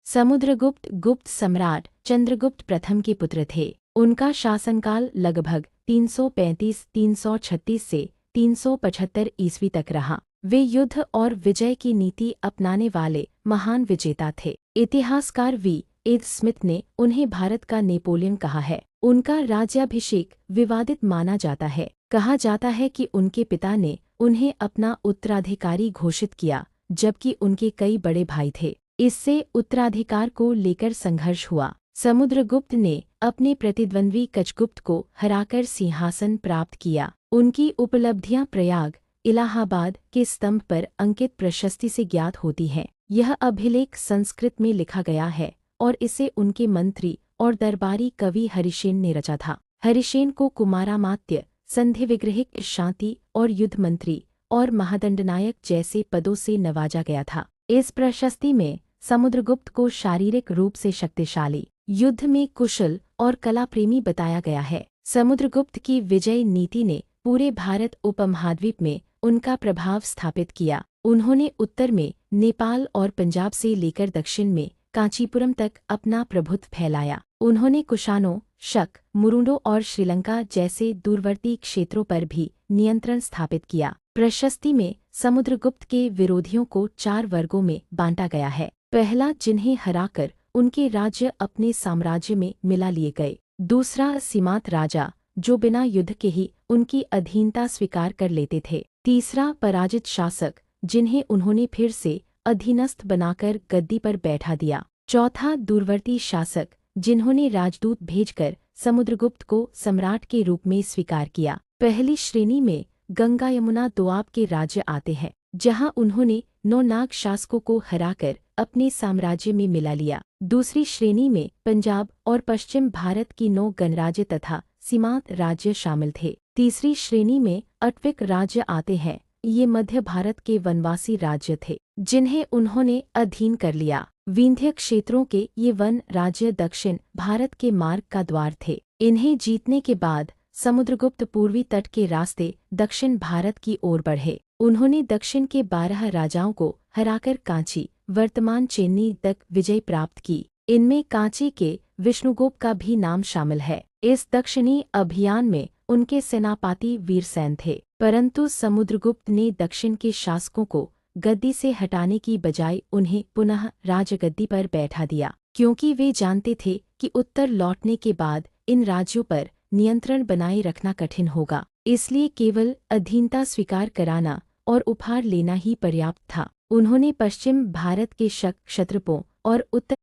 समुद्रगुप्त गुप्त सम्राट चंद्रगुप्त प्रथम के पुत्र थे। उनका शासनकाल लगभग 335-336 से 375 ईस्वी तक रहा। वे युद्ध और विजय की नीति अपनाने वाले महान विजेता थे। इतिहासकार V.A. स्मिथ ने उन्हें भारत का नेपोलियन कहा है। उनका राज्याभिषेक विवादित माना जाता है। कहा जाता है कि उनके पिता ने उन्हें अपना उत्तराधिकारी घोषित किया, जबकि उनके कई बड़े भाई थे। इससे उत्तराधिकार को लेकर संघर्ष हुआ। समुद्रगुप्त ने अपने प्रतिद्वंद्वी कचगुप्त को हराकर सिंहासन प्राप्त किया। उनकी उपलब्धियां प्रयाग, इलाहाबाद के स्तंभ पर अंकित प्रशस्ति से ज्ञात होती हैं। यह अभिलेख संस्कृत में लिखा गया है और इसे उनके मंत्री और दरबारी कवि हरिसेन ने रचा था। हरिसेन को कुमारामात्य, संधि विग्रहिक, शांति और युद्ध मंत्री और महादंडनायक जैसे पदों से नवाजा गया था। इस प्रशस्ति में समुद्रगुप्त को शारीरिक रूप से शक्तिशाली, युद्ध में कुशल और कला प्रेमी बताया गया है। समुद्रगुप्त की विजय नीति ने पूरे भारत उपमहाद्वीप में उनका प्रभाव स्थापित किया। उन्होंने उत्तर में नेपाल और पंजाब से लेकर दक्षिण में कांचीपुरम तक अपना प्रभुत्व फैलाया। उन्होंने कुषाणों, शक, मुरुंडों और श्रीलंका जैसे दूरवर्ती क्षेत्रों पर भी नियंत्रण स्थापित किया। प्रशस्ति में समुद्रगुप्त के विरोधियों को 4 वर्गों में बांटा गया है। पहला, जिन्हें हराकर उनके राज्य अपने साम्राज्य में मिला लिए गए। दूसरा, सीमांत राजा, जो बिना युद्ध के ही उनकी अधीनता स्वीकार कर लेते थे। तीसरा, पराजित शासक, जिन्हें उन्होंने फिर से अधीनस्थ बनाकर गद्दी पर बैठा दिया। चौथा, दूरवर्ती शासक, जिन्होंने राजदूत भेजकर समुद्रगुप्त को सम्राट के रूप में स्वीकार किया। पहली श्रेणी में गंगा यमुना दोआब के राज्य आते हैं, जहां उन्होंने 9 नाग शासकों को हराकर अपने साम्राज्य में मिला लिया। दूसरी श्रेणी में पंजाब और पश्चिम भारत की 9 गणराज्य तथा सीमांत राज्य शामिल थे। तीसरी श्रेणी में अटविक राज्य आते हैं। ये मध्य भारत के वनवासी राज्य थे, जिन्हें उन्होंने अधीन कर लिया। विंध्य क्षेत्रों के ये वन राज्य दक्षिण भारत के मार्ग का द्वार थे। इन्हें जीतने के बाद समुद्रगुप्त पूर्वी तट के रास्ते दक्षिण भारत की ओर बढ़े। उन्होंने दक्षिण के 12 राजाओं को हराकर कांची, वर्तमान चेन्नई तक विजय प्राप्त की। इनमें कांची के विष्णुगुप्त का भी नाम शामिल है। इस दक्षिणी अभियान में उनके सेनापति वीरसेन थे, परंतु समुद्रगुप्त ने दक्षिण के शासकों को गद्दी से हटाने की बजाय उन्हें पुनः राजगद्दी पर बैठा दिया, क्योंकि वे जानते थे कि उत्तर लौटने के बाद इन राज्यों पर नियंत्रण बनाए रखना कठिन होगा। इसलिए केवल अधीनता स्वीकार कराना और उपहार लेना ही पर्याप्त था। उन्होंने पश्चिम भारत के शक, क्षत्रपों और उत्तर